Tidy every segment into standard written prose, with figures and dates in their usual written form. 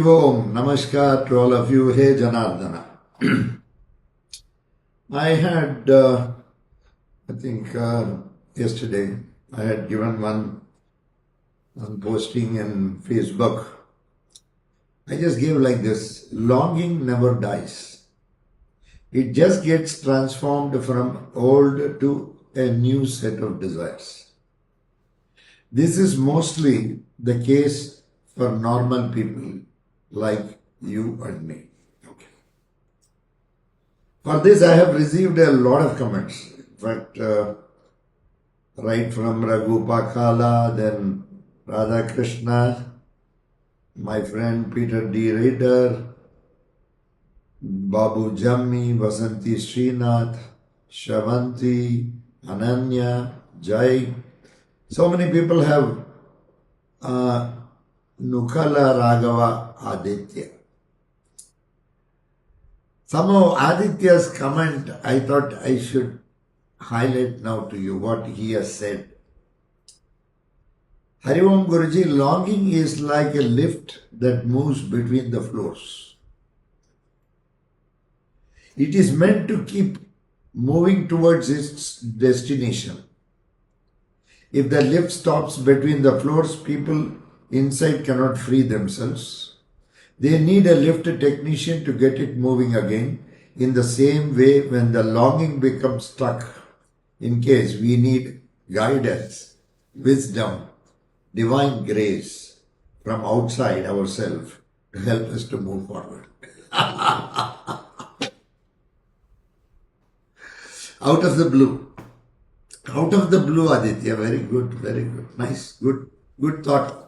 Om, Namaskar to all of you. Hey Janardana. I had, I think yesterday, I had given one posting in Facebook. I just gave like this: longing never dies. It just gets transformed from old to a new set of desires. This is mostly the case for normal people like you and me. Okay. For this, I have received a lot of comments. In fact, right from Raghu Pakala, then Radha Krishna, my friend Peter D. Rader, Babu Jammi, Vasanti Srinath, Shavanti, Ananya, Jai. So many people have Nukala Raghava Aditya. Somehow Aditya's comment, I thought I should highlight now to you what he has said. Hari Om Guruji, longing is like a lift that moves between the floors. It is meant to keep moving towards its destination. If the lift stops between the floors, people inside cannot free themselves. They need a lift technician to get it moving again. In the same way, when the longing becomes stuck, in case we need guidance, wisdom, divine grace from outside ourselves to help us to move forward. Out of the blue. Out of the blue, Aditya. Very good, very good. Nice, good thought.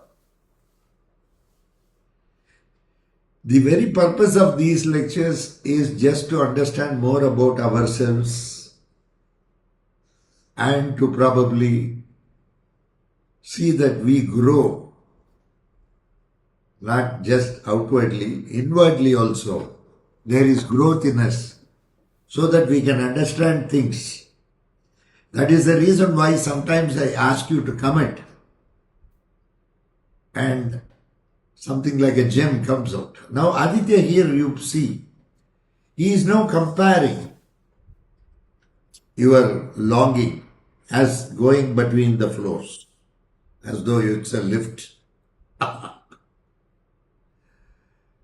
The very purpose of these lectures is just to understand more about ourselves and to probably see that we grow, not just outwardly, inwardly also. There is growth in us so that we can understand things. That is the reason why sometimes I ask you to comment and something like a gem comes out. Now Aditya here you see, he is now comparing your longing as going between the floors, as though it's a lift.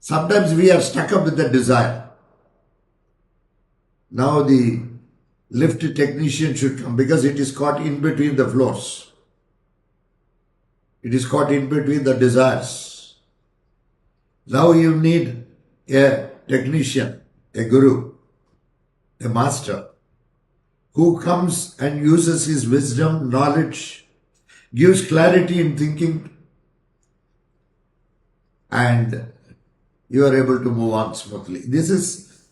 Sometimes we are stuck up with the desire. Now the lift technician should come because it is caught in between the floors. It is caught in between the desires. Now you need a technician, a guru, a master who comes and uses his wisdom, knowledge, gives clarity in thinking, and you are able to move on smoothly. This is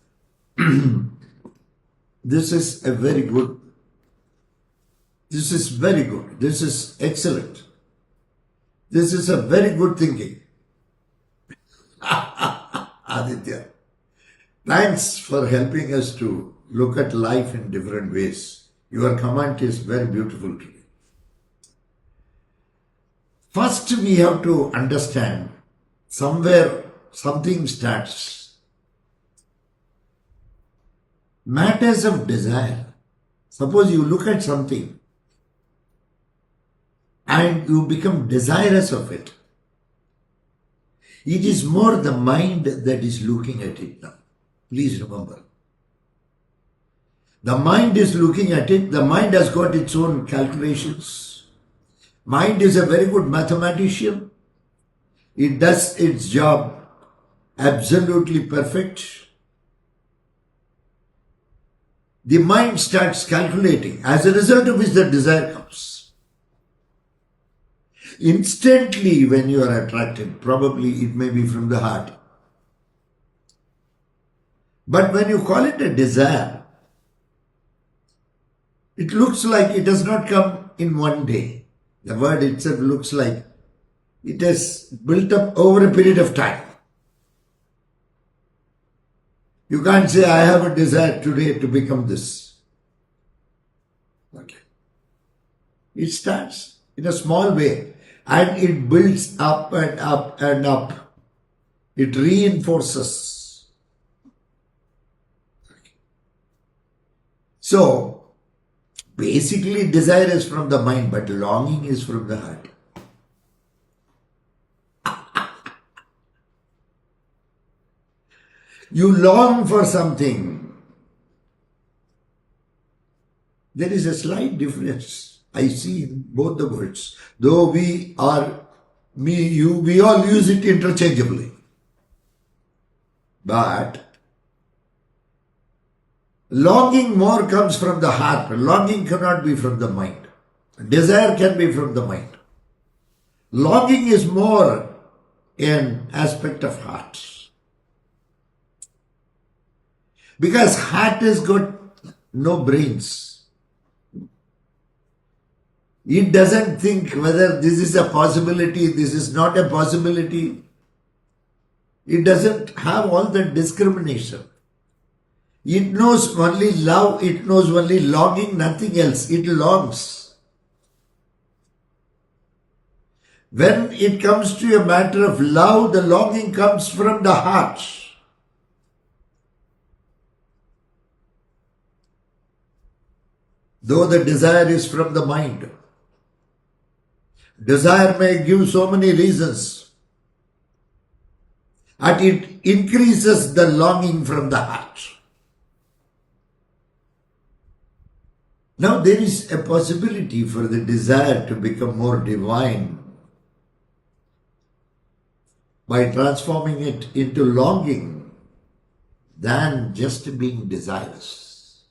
very good. This is very good. This is excellent. This is a very good thinking. Aditya, thanks for helping us to look at life in different ways. Your comment is very beautiful to me. First, we have to understand somewhere something starts. Matters of desire. Suppose you look at something and you become desirous of it. It is more the mind that is looking at it now. Please remember. The mind is looking at it. The mind has got its own calculations. Mind is a very good mathematician. It does its job absolutely perfect. The mind starts calculating, as a result of which the desire comes. Instantly when you are attracted, probably it may be from the heart. But when you call it a desire, it looks like it does not come in one day. The word itself looks like it has built up over a period of time. You can't say, I have a desire today to become this. Okay. It starts in a small way and it builds up and up and up. It reinforces. So, basically desire is from the mind, but longing is from the heart. You long for something. There is a slight difference I see in both the words. Though we all use it interchangeably. But longing more comes from the heart. Longing cannot be from the mind. Desire can be from the mind. Longing is more an aspect of heart. Because heart has got no brains. It doesn't think whether this is a possibility, this is not a possibility. It doesn't have all that discrimination. It knows only love, it knows only longing, nothing else. It longs. When it comes to a matter of love, the longing comes from the heart. Though the desire is from the mind. Desire may give so many reasons. And it increases the longing from the heart. Now there is a possibility for the desire to become more divine by transforming it into longing than just being desirous.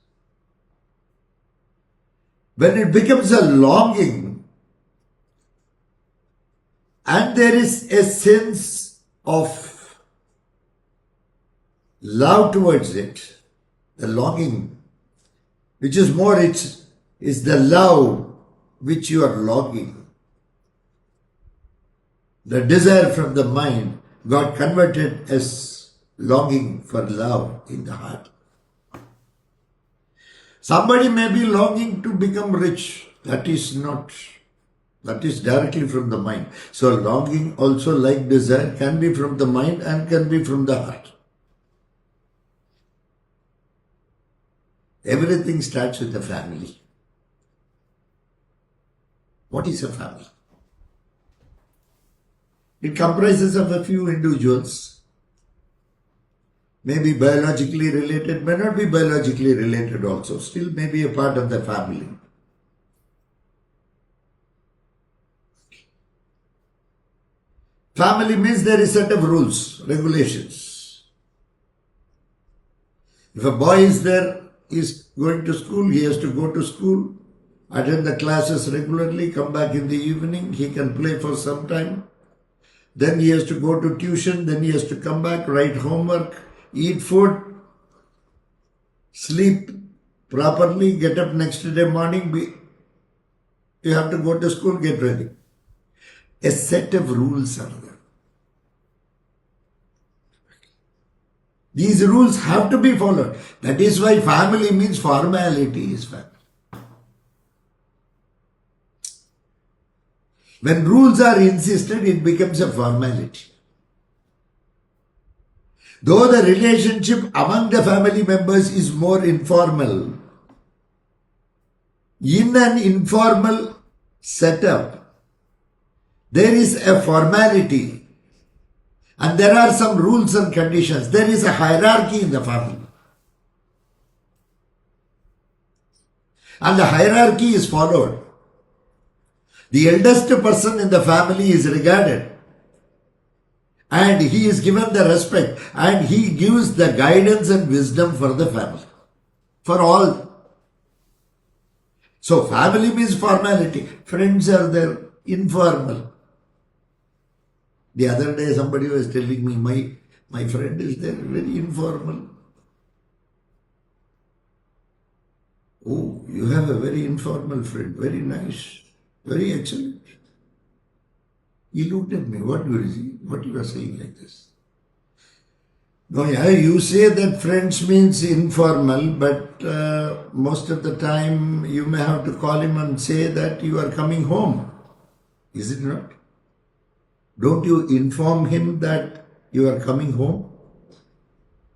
When it becomes a longing and there is a sense of love towards it, the longing, which is more, is the love which you are longing. The desire from the mind got converted as longing for love in the heart. Somebody may be longing to become rich. That is directly from the mind. So longing also, like desire, can be from the mind and can be from the heart. Everything starts with the family. What is a family? It comprises of a few individuals, maybe biologically related, may not be biologically related also, still may be a part of the family. Family means there is a set of rules, regulations. If a boy is there, is going to school, he has to go to school, attend the classes regularly, come back in the evening, he can play for some time. Then he has to go to tuition, then he has to come back, write homework, eat food, sleep properly, get up next day morning, you have to go to school, get ready. A set of rules are there. These rules have to be followed. That is why family means formality is family. When rules are insisted, it becomes a formality. Though the relationship among the family members is more informal, in an informal setup, there is a formality. And there are some rules and conditions. There is a hierarchy in the family. And the hierarchy is followed. The eldest person in the family is regarded. And he is given the respect. And he gives the guidance and wisdom for the family. For all. So family means formality. Friends are there, informal. The other day somebody was telling me, my friend is there, very informal. Oh, you have a very informal friend, very nice, very excellent. He looked at me, what Guruji, what you are saying like this? No, yeah, you say that friends means informal, but most of the time you may have to call him and say that you are coming home. Is it not? Don't you inform him that you are coming home?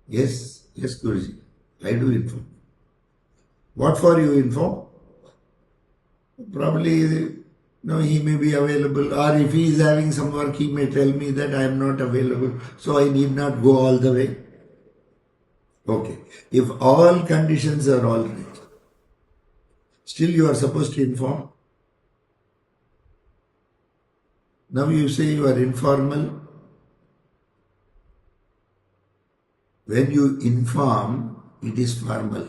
Yes, yes, Guruji, I do inform. What for you inform? Probably, no, he may be available, or if he is having some work, he may tell me that I am not available, so I need not go all the way. Okay. If all conditions are all right, still you are supposed to inform. Now you say you are informal. When you inform, it is formal.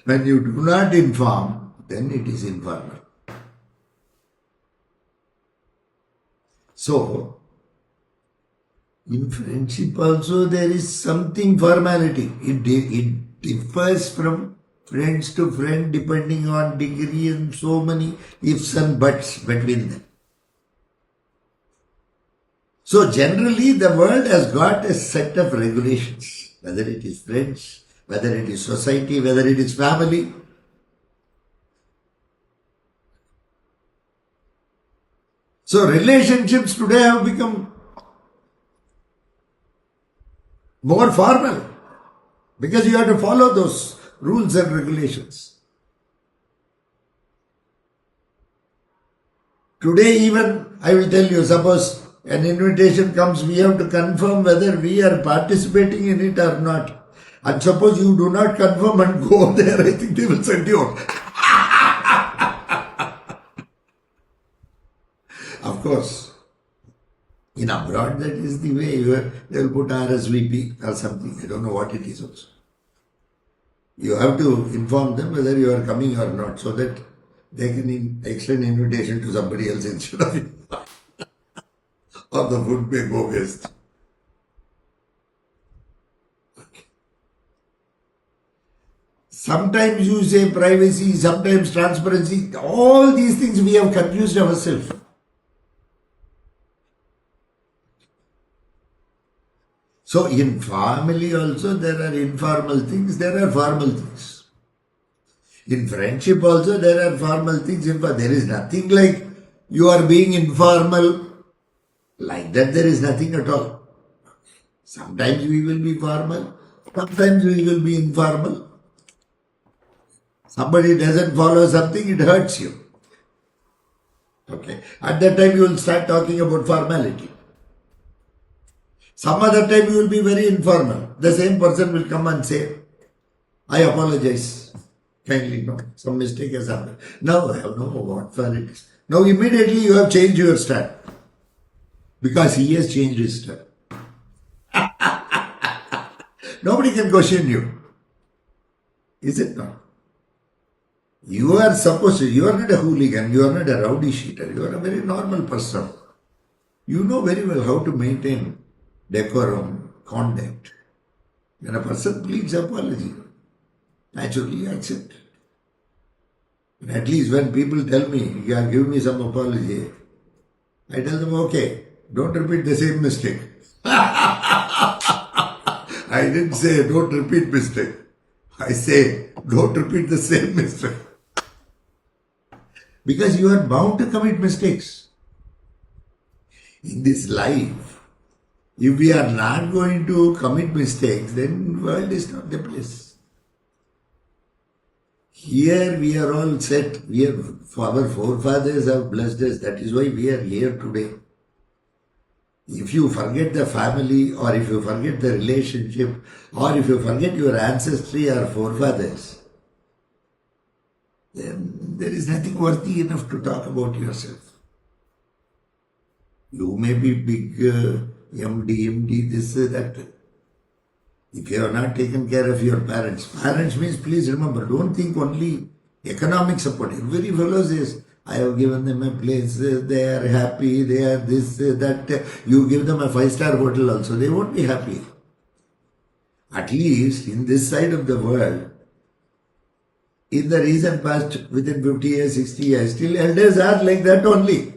When you do not inform, then it is informal. So, in friendship also there is something formality. It differs from friends to friend depending on degree and so many ifs and buts between them. So generally the world has got a set of regulations, whether it is friends, whether it is society, whether it is family. So relationships today have become more formal because you have to follow those rules and regulations. Today even, I will tell you, suppose an invitation comes, we have to confirm whether we are participating in it or not. And suppose you do not confirm and go there, I think they will send you out. Of course, in abroad that is the way, they will put RSVP or something, I don't know what it is also. You have to inform them whether you are coming or not so that they can extend invitation to somebody else instead of you. Or the food may go waste. Sometimes you say privacy, sometimes transparency. All these things we have confused ourselves. So in family also there are informal things, there are formal things. In friendship also there are formal things. There is nothing like you are being informal. Like that there is nothing at all. Sometimes we will be formal, sometimes we will be informal. Somebody doesn't follow something, it hurts you. Okay. At that time you will start talking about formality. Some other time you will be very informal. The same person will come and say, I apologize. Kindly, no, some mistake has happened. Now I have no what for it is. Now immediately you have changed your stand. Because he has changed his stand. Nobody can question you. Is it not? You are supposed to, you are not a hooligan, you are not a rowdy sheeter, you are a very normal person. You know very well how to maintain decorum, conduct. When a person pleads apology, naturally you accept. And at least when people tell me, yeah, give me some apology, I tell them, okay, don't repeat the same mistake. I didn't say don't repeat mistake. I say don't repeat the same mistake. Because you are bound to commit mistakes. In this life, if we are not going to commit mistakes, then the world is not the place. Here we are all set. Our forefathers have blessed us. That is why we are here today. If you forget the family, or if you forget the relationship, or if you forget your ancestry or forefathers, then there is nothing worthy enough to talk about yourself. You may be big MD, this, that. If you have not taken care of your parents, parents means, please remember, don't think only economic support. Every fellow says, I have given them a place, they are happy, they are this, that. You give them a 5-star hotel also, they won't be happy. At least in this side of the world, in the recent past, within 50 years, 60 years, still elders are like that only.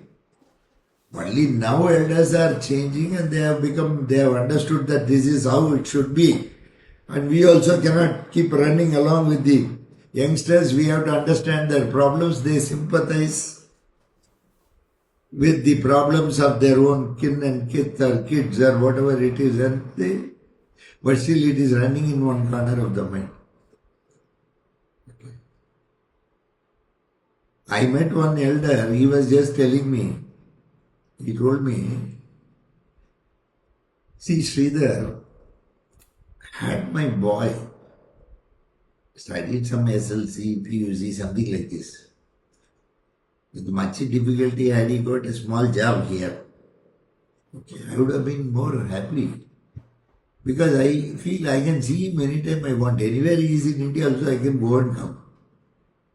Only now elders are changing and they have understood that this is how it should be. And we also cannot keep running along with the youngsters. We have to understand their problems, they sympathize. with the problems of their own kin and kith or kids or whatever it is, but still it is running in one corner of the mind. I met one elder, he was just telling me, he told me, see, Sridhar, had my boy studied some SLC, PUC, something like this. With much difficulty, had he got a small job here, okay, I would have been more happy. Because I feel I can see him anytime I want. Anywhere he is in India also, I can go and come.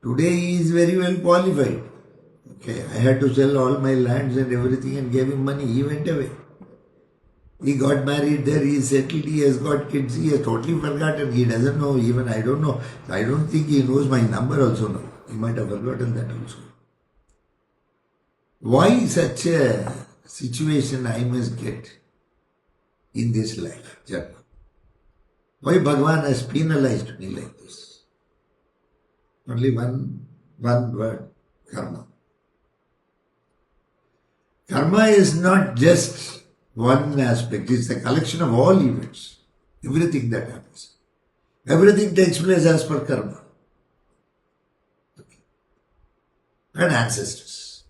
Today he is very well qualified. Okay, I had to sell all my lands and everything and gave him money. He went away. He got married there, he is settled, he has got kids, he has totally forgotten. He doesn't know, even I don't know. I don't think he knows my number also now. He might have forgotten that also. Why such a situation I must get in this life? Why Bhagavan has penalized me like this? Only one word, karma. Karma is not just one aspect, it's a collection of all events, everything that happens. Everything takes place as per karma. Okay. And ancestors.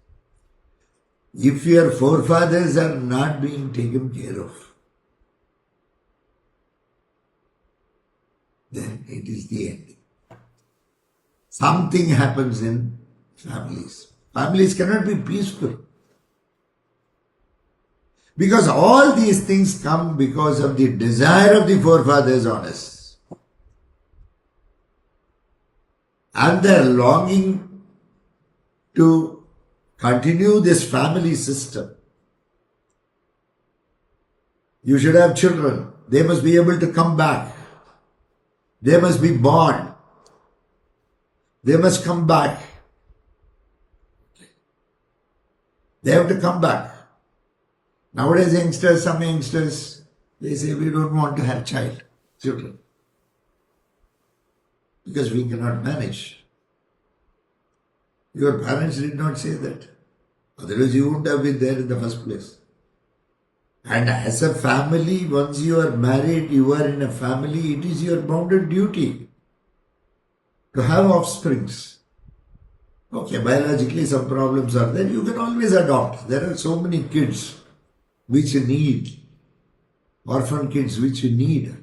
If your forefathers are not being taken care of, then it is the end. Something happens in families. Families cannot be peaceful. Because all these things come because of the desire of the forefathers on us. And their longing to continue this family system. You should have children. They must be able to come back. They must be born. They must come back. They have to come back. Nowadays, some youngsters, they say we don't want to have children. Because we cannot manage. Your parents did not say that. Otherwise, you wouldn't have been there in the first place. And as a family, once you are married, you are in a family, it is your bounden duty to have offsprings. Okay, biologically some problems are there, you can always adopt. There are so many kids which you need, orphan kids which you need,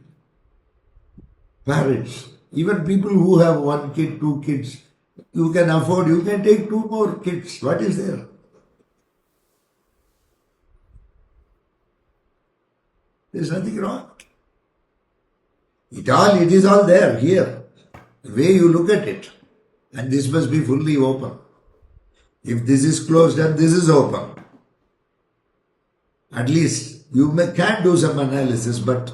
parents, even people who have 1 kid, 2 kids, you can afford, you can take 2 more kids. What is there? There's nothing wrong. It is all there, here. The way you look at it. And this must be fully open. If this is closed and this is open, at least you can do some analysis, but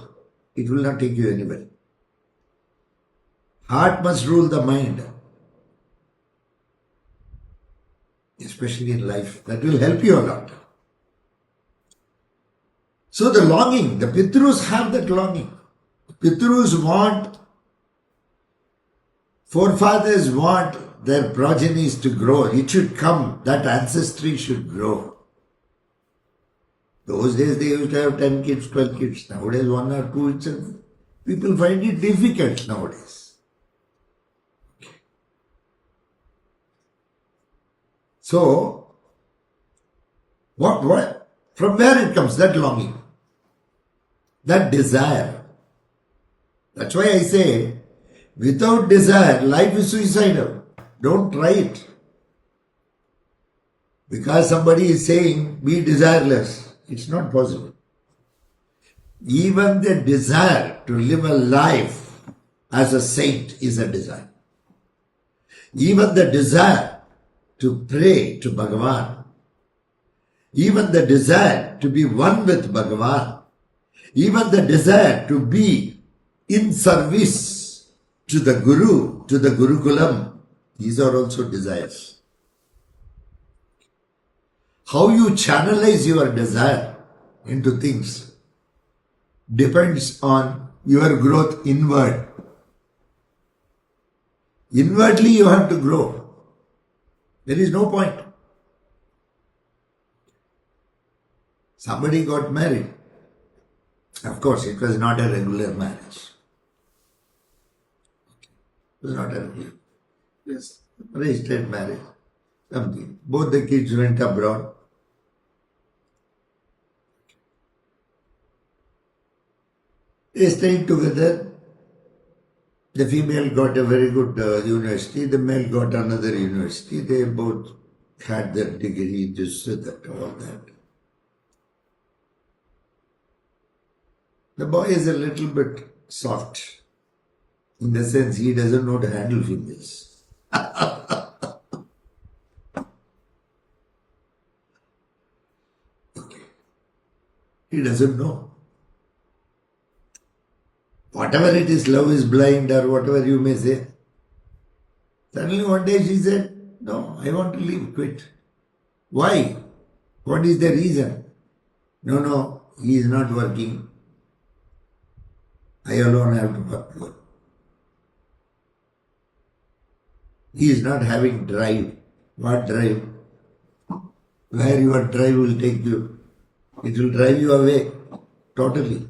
it will not take you anywhere. Heart must rule the mind. Especially in life. That will help you a lot. So the longing, the Pitrus have that longing. Pitrus want, forefathers want their progenies to grow. It should come, that ancestry should grow. Those days they used to have 10 kids, 12 kids. Nowadays 1 or 2 itself. People find it difficult nowadays. So, what? From where it comes, that longing? That desire. That's why I say, without desire, life is suicidal. Don't try it. Because somebody is saying, be desireless. It's not possible. Even the desire to live a life as a saint is a desire. Even the desire to pray to Bhagavan. Even the desire to be one with Bhagavan. Even the desire to be in service to the Guru, to the Gurukulam. These are also desires. How you channelize your desire into things depends on your growth inward. Inwardly you have to grow. There is no point. Somebody got married. Of course, it was not a regular marriage. It was not a regular. Yes, registered marriage. Something. Both the kids went abroad. They stayed together. The female got a very good university. The male got another university. They both had their degree, this, that, all that. The boy is a little bit soft. In the sense, he doesn't know to handle females. He doesn't know. Whatever it is, love is blind or whatever you may say. Suddenly one day she said, no, I want to leave, quit. Why? What is the reason? No, he is not working. I alone have to work. He is not having drive. What drive? Where your drive will take you? It will drive you away totally.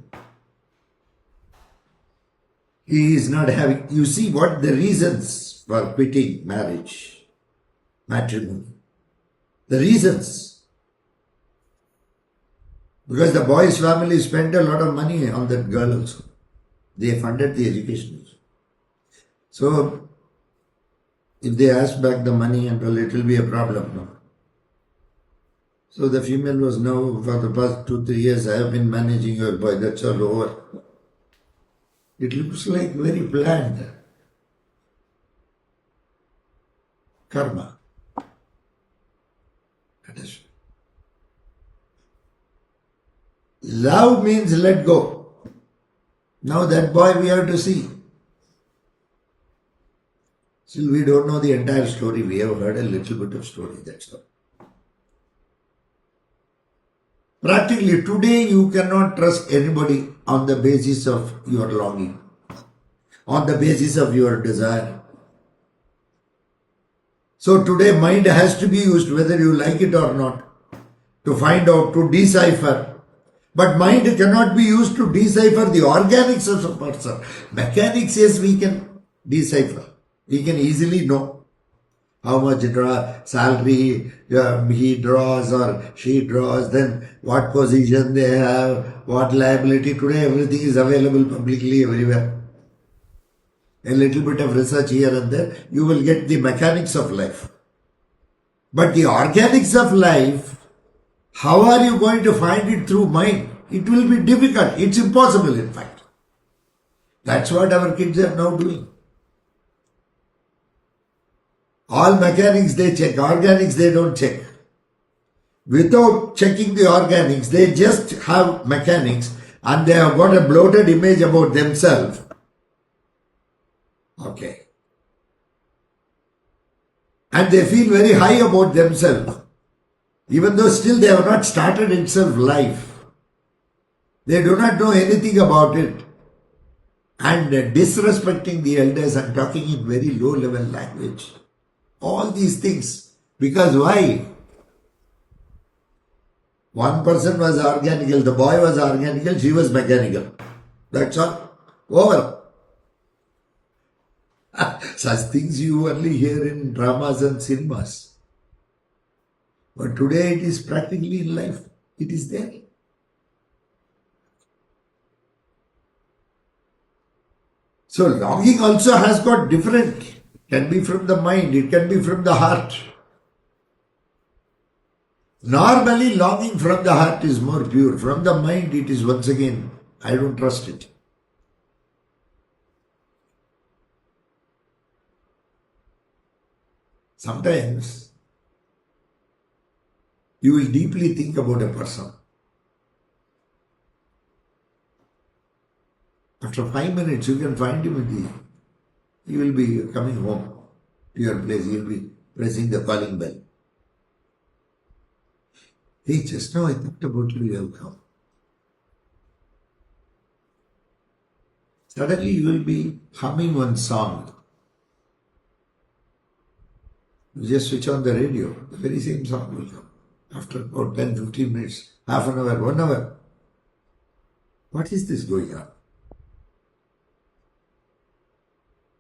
He is not having, you see what the reasons for quitting marriage, matrimony. The reasons. Because the boy's family spent a lot of money on that girl also. They funded the education. So, if they ask back the money and all, it will be a problem. No? So the female was now, for the past 2-3 years, I have been managing your boy, that's all over. It looks like very planned. Karma. That is. Love means let go. Now that boy we have to see. Still we don't know the entire story. We have heard a little bit of story, that's all. Practically today you cannot trust anybody on the basis of your longing, on the basis of your desire. So today mind has to be used whether you like it or not to find out, to decipher. But mind cannot be used to decipher the organics of a person. Mechanics, yes, we can decipher. We can easily know how much salary he draws or she draws, then what position they have, what liability. Today everything is available publicly everywhere. A little bit of research here and there, you will get the mechanics of life. But the organics of life, how are you going to find it through mind? It will be difficult. It's impossible, in fact. That's what our kids are now doing. All mechanics they check, organics they don't check. Without checking the organics, they just have mechanics and they have got a bloated image about themselves. Okay. And they feel very high about themselves. Even though still they have not started itself life. They do not know anything about it. And disrespecting the elders and talking in very low level language. All these things. Because why? One person was organical, the boy was organical, she was mechanical. That's all. Over. Such things you only hear in dramas and cinemas. But today it is practically in life. It is there. So longing also has got different. It can be from the mind, it can be from the heart. Normally longing from the heart is more pure. From the mind it is once again, I don't trust it. Sometimes you will deeply think about a person. After 5 minutes you can find him in the, he will be coming home to your place, he will be pressing the calling bell. Hey, just now I thought about you have come. Suddenly you will be humming one song. You just switch on the radio, the very same song will come. After about 10, 15 minutes, half an hour, 1 hour. What is this going on?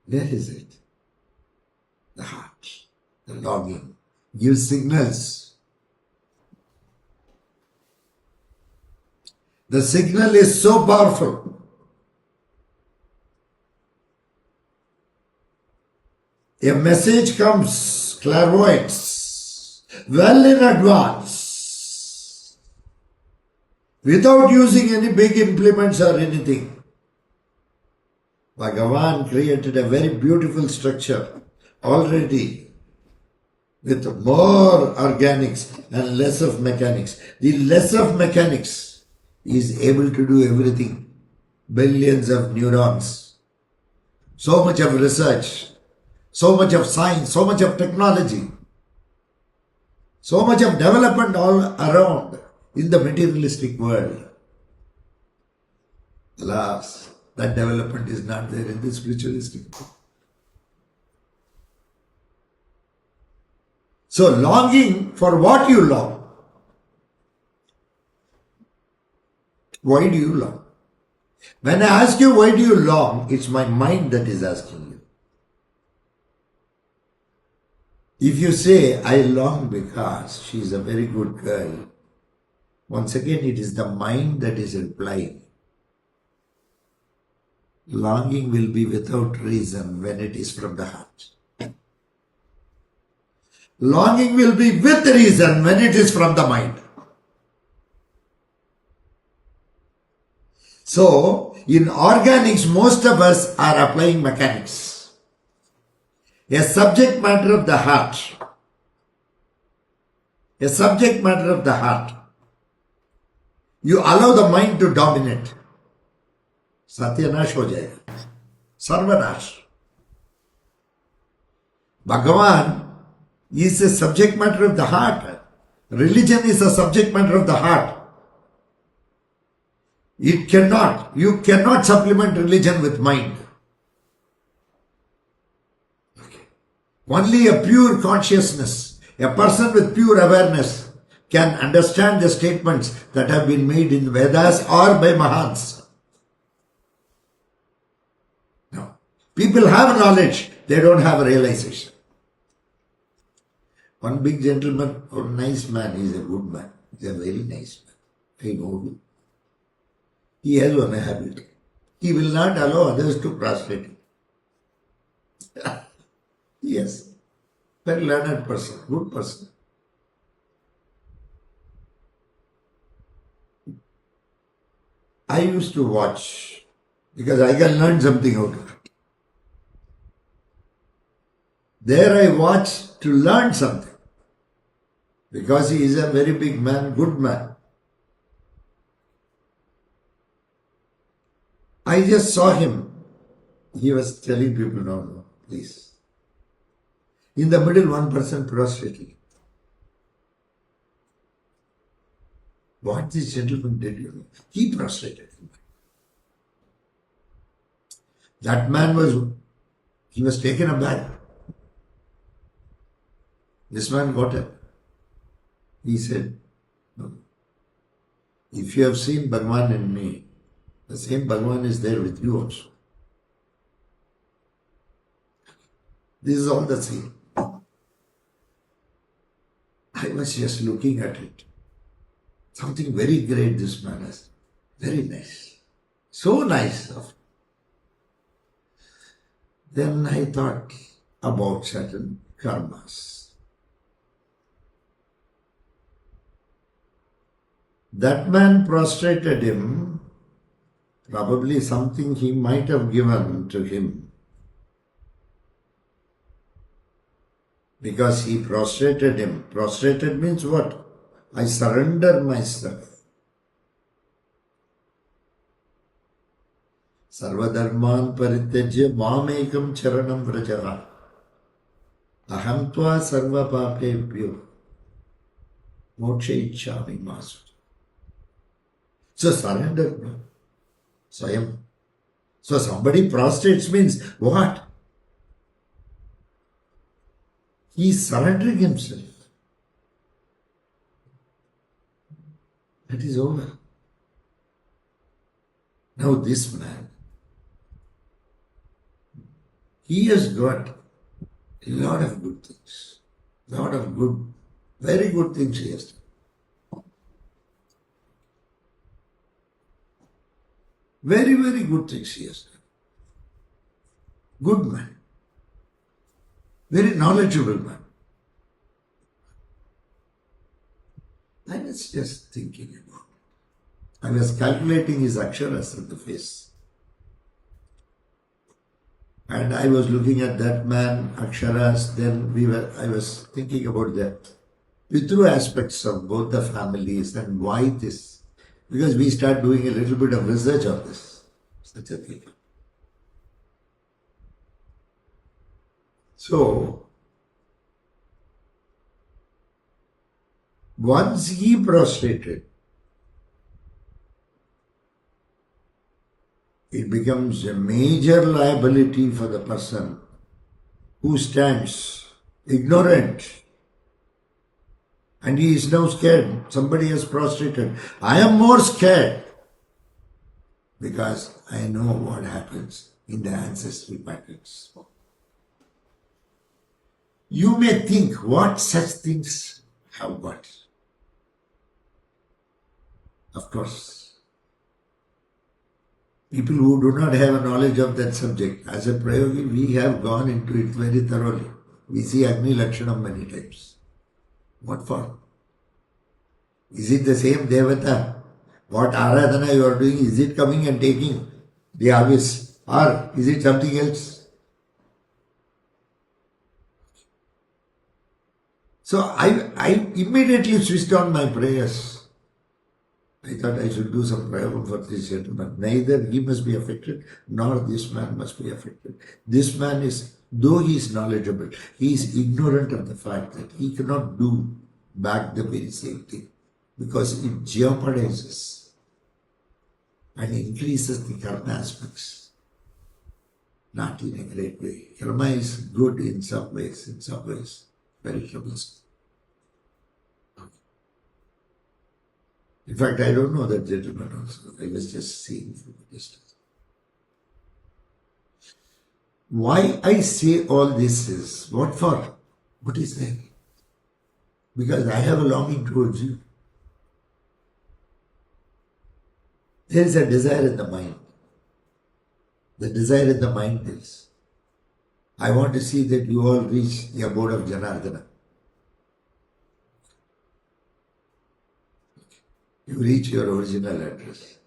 Where is it? The heart, the longing, gives signals. The signal is so powerful. A message comes, clairvoyance, well in advance, without using any big implements or anything. Bhagavan created a very beautiful structure already with more organics and less of mechanics. The less of mechanics is able to do everything. Billions of neurons, so much of research, so much of science, so much of technology, so much of development all around in the materialistic world. Alas, that development is not there in the spiritualistic world. So longing for what you long. Why do you long? When I ask you why do you long, it's my mind that is asking you. If you say, I long because she is a very good girl, once again it is the mind that is replying. Longing will be without reason when it is from the heart. Longing will be with reason when it is from the mind. So, in organics, most of us are applying mechanics. A subject matter of the heart. A subject matter of the heart. You allow the mind to dominate. Satyanash ho jayega. Sarvanash. Bhagavan is a subject matter of the heart. Religion is a subject matter of the heart. You cannot supplement religion with mind. Okay. Only a pure consciousness, a person with pure awareness can understand the statements that have been made in Vedas or by Mahans. No. People have knowledge, they don't have realization. One big gentleman, or nice man, he is a good man. He is a very nice man. I know him. He has one habit. He will not allow others to prostrate him. Yes. Very learned person, good person. I used to watch because I can learn something out of it. There I watched to learn something. Because he is a very big man, good man. I just saw him. He was telling people, no, please. In the middle, one person prostrating. What this gentleman did, he prostrated him. That man was taken aback. This man got up. He said, no. If you have seen Bhagavan in me, the same Bhagavan is there with you also. This is all the same. I was just looking at it. Something very great this man has. Very nice. So nice. Then I thought about certain karmas. That man prostrated him, probably something he might have given to him. Because he prostrated him. Prostrated means what? I surrender myself. Sarvadharman parityajya mamekam charanam vrajaha. Aham tva sarva papebhyo moksha ichchami masu. So surrender. Swayam. So somebody prostrates means what? He is surrendering himself. That is over. Now this man, he has got a lot of good things. Lot of good, very good things he has done. Very, very good things he has done. Good man. Very knowledgeable man. I was just thinking about it. I was calculating his aksharas on the face. And I was looking at that man, aksharas, then I was thinking about the Pitru aspects of both the families and why this. Because we start doing a little bit of research on this, such a thing. So, once he prostrated, it becomes a major liability for the person who stands ignorant and he is now scared. Somebody has prostrated. I am more scared because I know what happens in the ancestry patterns. You may think what such things have got. Of course, people who do not have a knowledge of that subject, as a prayogi, we have gone into it very thoroughly. We see Agni Lakshanam many times. What for? Is it the same Devata? What Aradhana you are doing, is it coming and taking the abyss? Or is it something else? So I immediately switched on my prayers. I thought I should do some prayer for this gentleman. Neither he must be affected, nor this man must be affected. This man is, though he is knowledgeable, he is ignorant of the fact that he cannot do back the very same thing because it jeopardizes and increases the karma aspects. Not in a great way. Karma is good in some ways, very troublesome. In fact, I don't know that gentleman also. I was just seeing from a distance. Why I say all this is, what for? What is there? Because I have a longing towards you. There is a desire in the mind. The desire in the mind is, I want to see that you all reach the abode of Janardana. You reach your original address.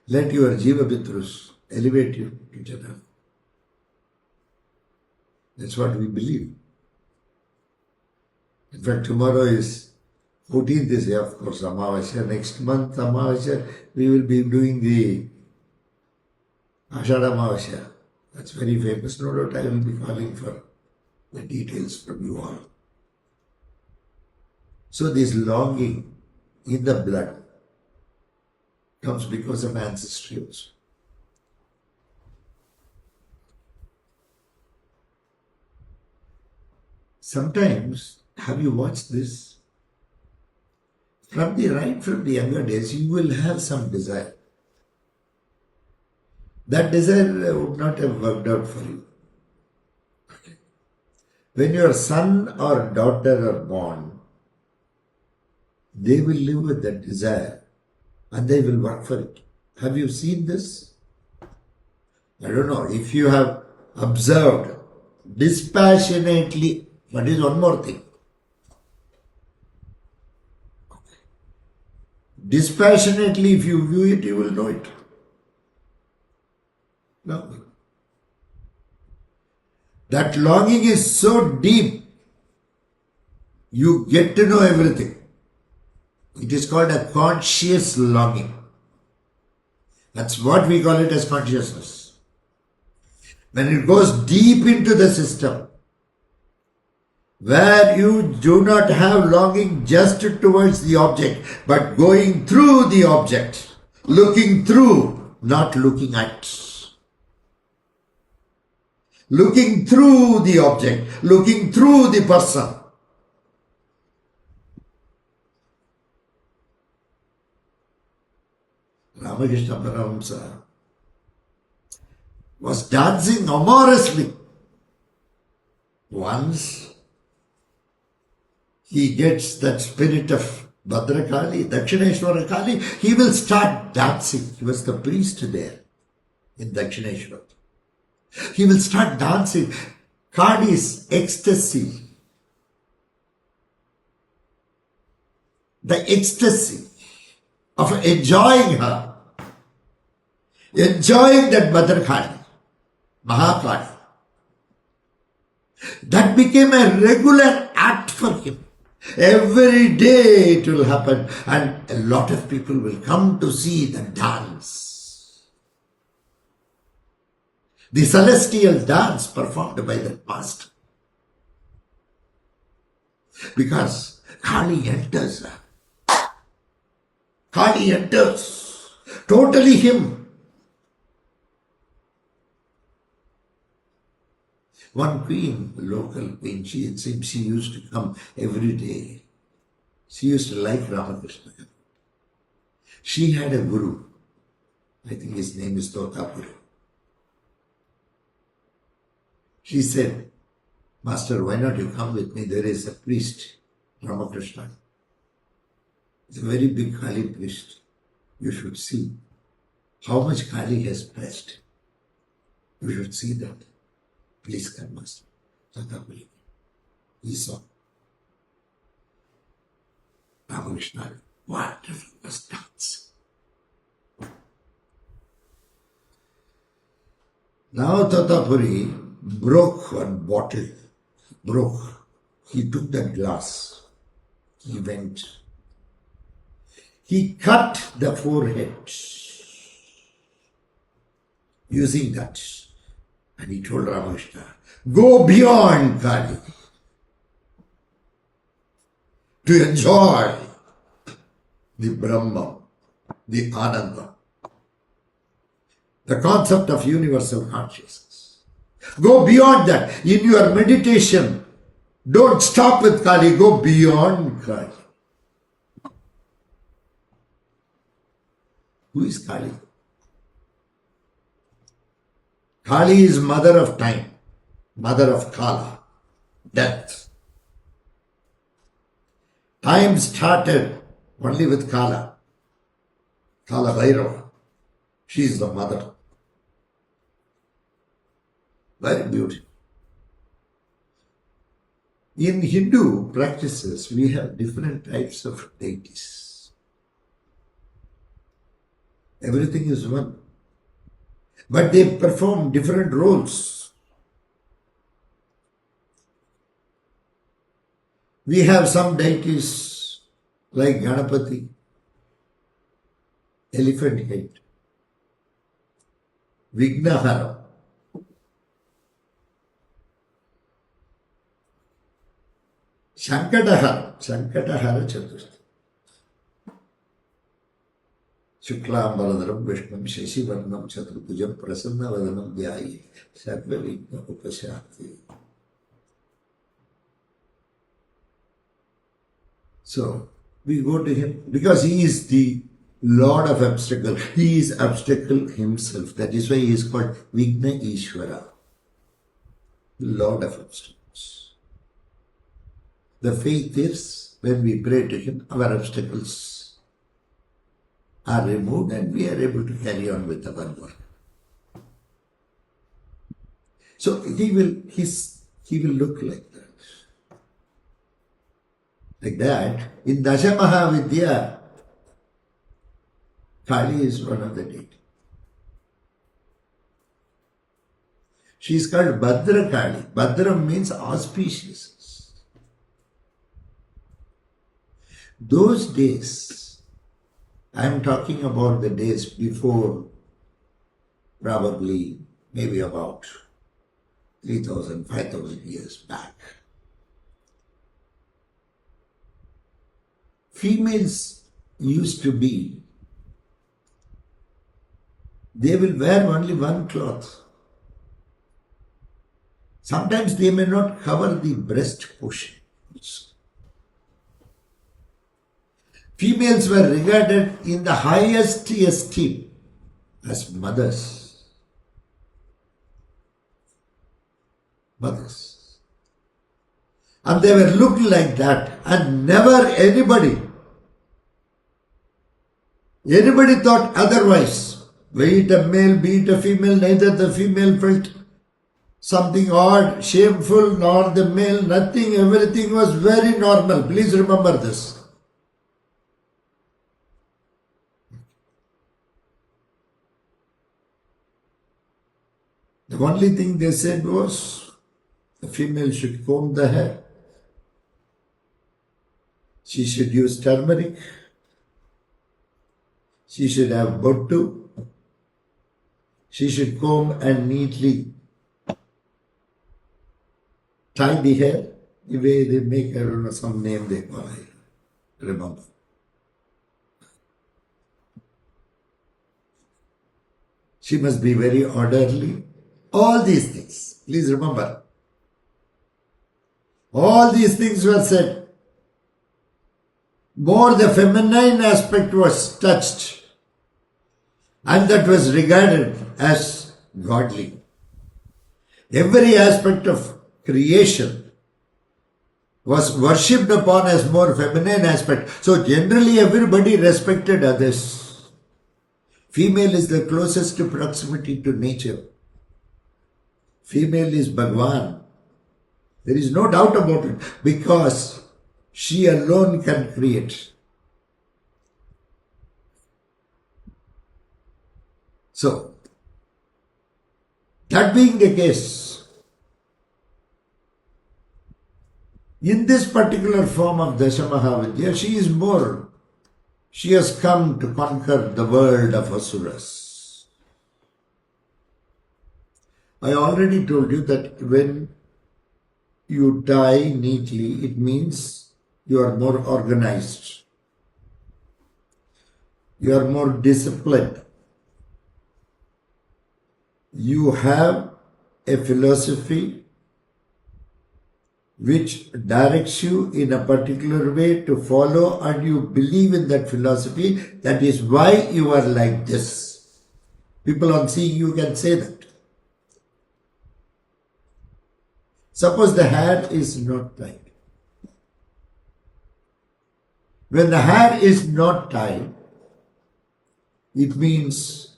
Let your Jiva Pitrus elevate you to Janardana. That's what we believe. In fact, tomorrow is 14th is, of course, Amavasya. Next month, Amavasya, we will be doing the Ashada Amavasya. That's very famous. No doubt I will be calling for the details from you all. So this longing in the blood comes because of ancestry also. Sometimes, have you watched this? From the younger days, you will have some desire. That desire would not have worked out for you. When your son or daughter are born, they will live with that desire and they will work for it. Have you seen this? I don't know if you have observed dispassionately. But is one more thing. Dispassionately, if you view it, you will know it. No. That longing is so deep, you get to know everything. It is called a conscious longing. That's what we call it as consciousness. When it goes deep into the system, where you do not have longing just towards the object, but going through the object, looking through, not looking at. Looking through the object, looking through the person. Ramakrishna Paramahamsa was dancing amorously. Once he gets that spirit of Bhadrakali, Dakshineshwara Kali, he will start dancing. He was the priest there in Dakshineshwar. He will start dancing. Kali's ecstasy, the ecstasy of enjoying her, enjoying that Bhadrakali, Mahakali, that became a regular act for him. Every day it will happen, and a lot of people will come to see the dance. The celestial dance performed by the master. Because Kali enters. Kali enters. Totally him. One queen, local queen, it seems she used to come every day. She used to like Ramakrishna. She had a guru. I think his name is Totapuri. She said, Master, why not you come with me? There is a priest, Ramakrishna. He's a very big Kali priest. You should see how much Kali has blessed. You should see that. Please come, Master. Totapuri. He saw. Ramakrishna, wonderful was dance. Now Totapuri broke one bottle. He took that glass. He went. He cut the forehead using that. And he told Ramakrishna, go beyond Kali to enjoy the Brahma, the Ananda, the concept of universal consciousness. Go beyond that. In your meditation, don't stop with Kali, go beyond Kali. Who is Kali? Kali is mother of time, mother of Kala, death. Time started only with Kala, Kala Bhairava. She is the mother. Very beautiful. In Hindu practices, we have different types of deities. Everything is one. But they perform different roles. We have some deities like Ganapati, elephant head, Vignahara, Shankatahara Chaturthi, Shuklambaladram Vishnam Shashivarnam Chaturpujam Prasannavadanam Dhyayi Sarvavigna Upashati. So we go to him because he is the Lord of obstacle. He is obstacle himself. That is why he is called Vigna Ishvara, Lord of obstacles. The faith is when we pray to him, our obstacles are removed and we are able to carry on with our work. So he will look like that. Like that, in Dasha Mahavidya, Kali is one of the deities. She is called Bhadra Kali. Bhadra means auspicious. Those days, I am talking about the days before, probably maybe about 3,000, 5,000 years back. Females used to be, they will wear only one cloth. Sometimes they may not cover the breast portion. Females were regarded in the highest esteem as mothers. Mothers. And they were looked like that, and never anybody thought otherwise. Be it a male, be it a female, neither the female felt something odd, shameful, nor the male, nothing, everything was very normal. Please remember this. The only thing they said was the female should comb the hair. She should use turmeric. She should have bottu. She should comb and neatly tie the hair the way they make, I don't know, some name they call it. Remember. She must be very orderly. All these things. Please remember. All these things were said. More the feminine aspect was touched, and that was regarded as godly. Every aspect of creation was worshipped upon as more feminine aspect. So generally everybody respected others. Female is the closest to proximity to nature. Female is Bhagwan. There is no doubt about it, because she alone can create. So, that being the case, in this particular form of Dashamahavidya, she has come to conquer the world of Asuras. I already told you that when you tie neatly, it means you are more organized. You are more disciplined. You have a philosophy which directs you in a particular way to follow, and you believe in that philosophy. That is why you are like this. People on seeing you can say that. Suppose the hair is not tied. When the hair is not tied, it means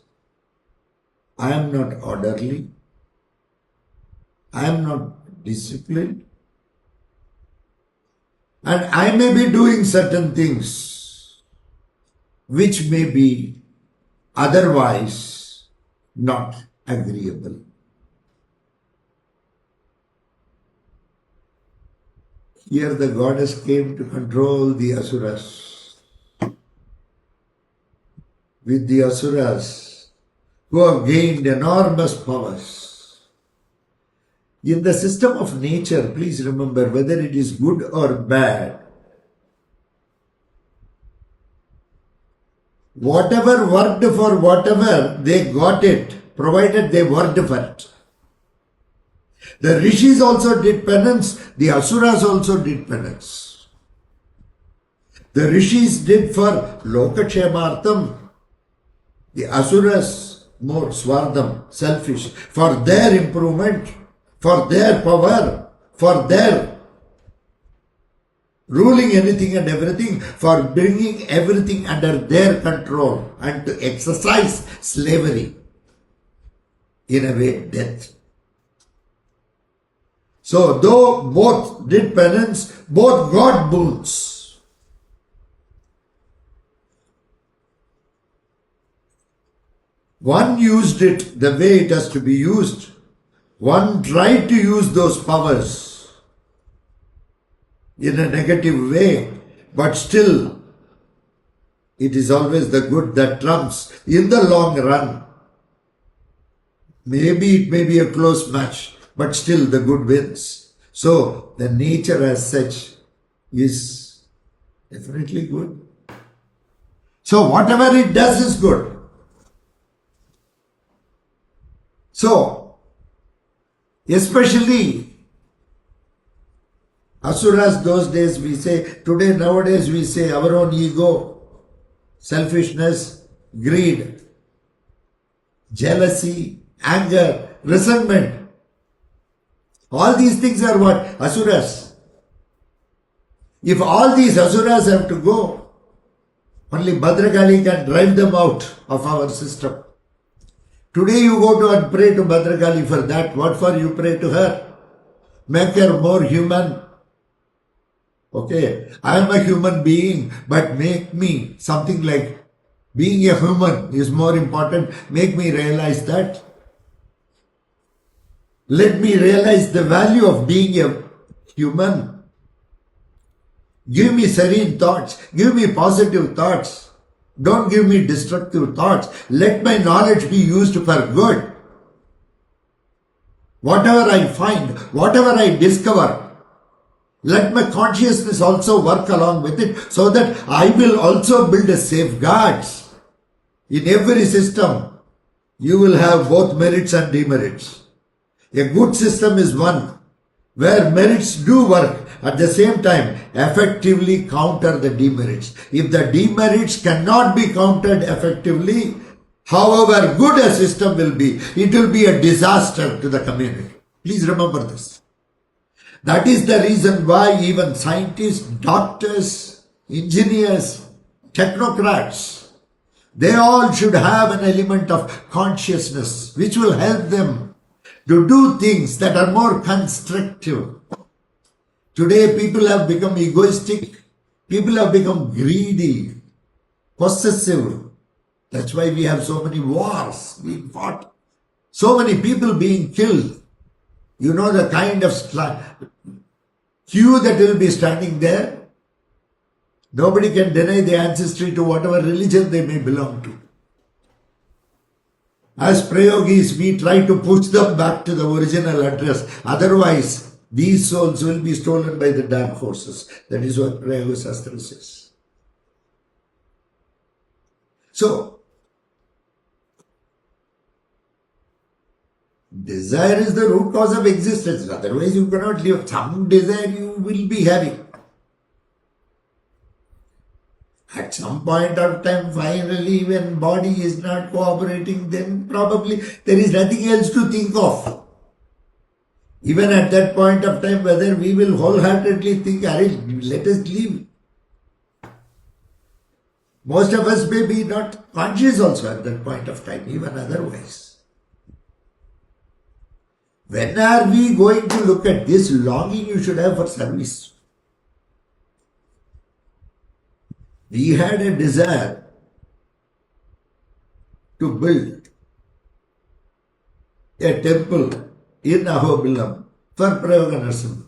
I am not orderly, I am not disciplined, and I may be doing certain things which may be otherwise not agreeable. Here the goddess came to control the Asuras. With the Asuras, who have gained enormous powers. In the system of nature, please remember, whether it is good or bad, whatever worked for whatever, they got it, provided they worked for it. The rishis also did penance, the asuras also did penance. The rishis did for lokakshemartham, the asuras more swardham, selfish, for their improvement, for their power, for their ruling anything and everything, for bringing everything under their control and to exercise slavery, in a way death. So, though both did penance, both got boons. One used it the way it has to be used. One tried to use those powers in a negative way, but still, it is always the good that trumps in the long run. Maybe it may be a close match, but still the good wins. So the nature as such is definitely good. So whatever it does is good. So especially Asuras those days we say, today nowadays we say our own ego, selfishness, greed, jealousy, anger, resentment. All these things are what? Asuras. If all these asuras have to go, only Bhadrakali can drive them out of our system. Today you go to and pray to Bhadrakali for that. What for you pray to her? Make her more human. Okay, I am a human being, but make me something like being a human is more important. Make me realize that. Let me realize the value of being a human. Give me serene thoughts. Give me positive thoughts. Don't give me destructive thoughts. Let my knowledge be used for good. Whatever I find, whatever I discover, let my consciousness also work along with it so that I will also build a safeguards. In every system, you will have both merits and demerits. A good system is one where merits do work, at the same time effectively counter the demerits. If the demerits cannot be countered effectively, however good a system will be, it will be a disaster to the community. Please remember this. That is the reason why even scientists, doctors, engineers, technocrats, they all should have an element of consciousness which will help them to do things that are more constructive. Today people have become egoistic, people have become greedy, possessive. That's why we have so many wars being fought, so many people being killed. You know the kind of queue that will be standing there. Nobody can deny the ancestry to whatever religion they may belong to. As Prayogis, we try to push them back to the original address. Otherwise, these souls will be stolen by the dark forces. That is what Prayoga Shastra says. So, desire is the root cause of existence. Otherwise, you cannot live. Some desire you will be having. At some point of time, finally, when body is not cooperating, then probably there is nothing else to think of. Even at that point of time, whether we will wholeheartedly think, let us leave. Most of us may be not conscious also at that point of time, even otherwise. When are we going to look at this longing you should have for service? We had a desire to build a temple in Ahobilam for Prayoga Narasimha.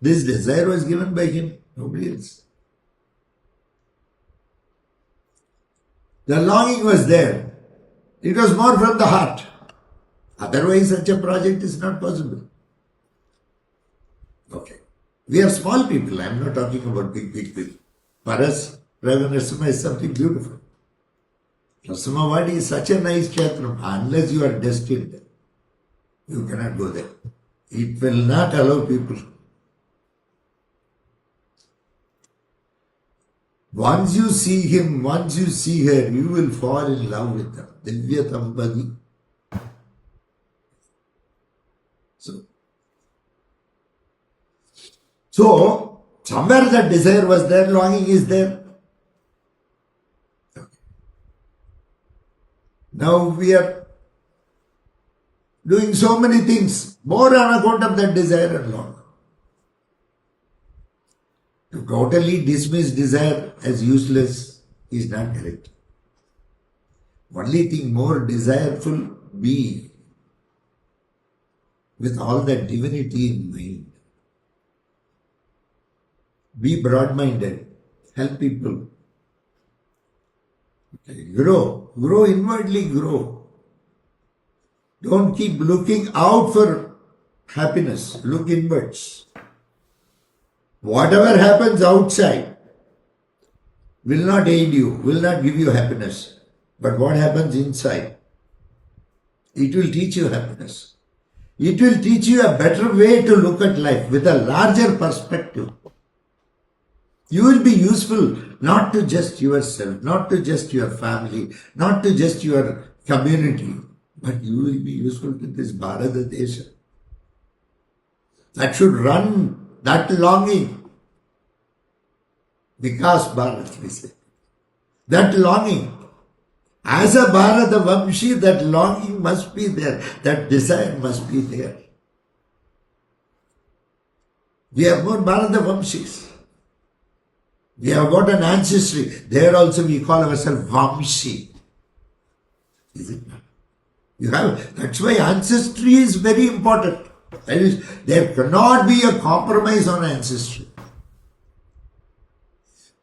This desire was given by him, nobody else. The longing was there. It was more from the heart. Otherwise, such a project is not possible. Okay. We are small people. I am not talking about big people. For us, Prayoga Narasimha is something beautiful. Narasimhavadi is such a nice kshetram. Unless you are destined, you cannot go there. It will not allow people. Once you see him, once you see her, you will fall in love with them. Divya Tambadi. So, somewhere that desire was there, longing is there. Now we are doing so many things, more on account of that desire and longing. To totally dismiss desire as useless is not correct. Only thing more desireful, be with all that divinity in mind. Be broad-minded, help people. Grow inwardly, grow. Don't keep looking out for happiness, look inwards. Whatever happens outside will not aid you, will not give you happiness. But what happens inside, it will teach you happiness. It will teach you a better way to look at life with a larger perspective. You will be useful not to just yourself, not to just your family, not to just your community, but you will be useful to this Bharata Desha. That should run that longing. Vikas Bharat, we say. That longing. As a Bharata Vamshi, that longing must be there. That desire must be there. We are more Bharata Vamshis. We have got an ancestry. There also we call ourselves Vamshi. Is it not? You have, that's why ancestry is very important. There cannot be a compromise on ancestry.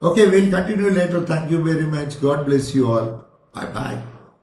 Okay, we'll continue later. Thank you very much. God bless you all. Bye-bye.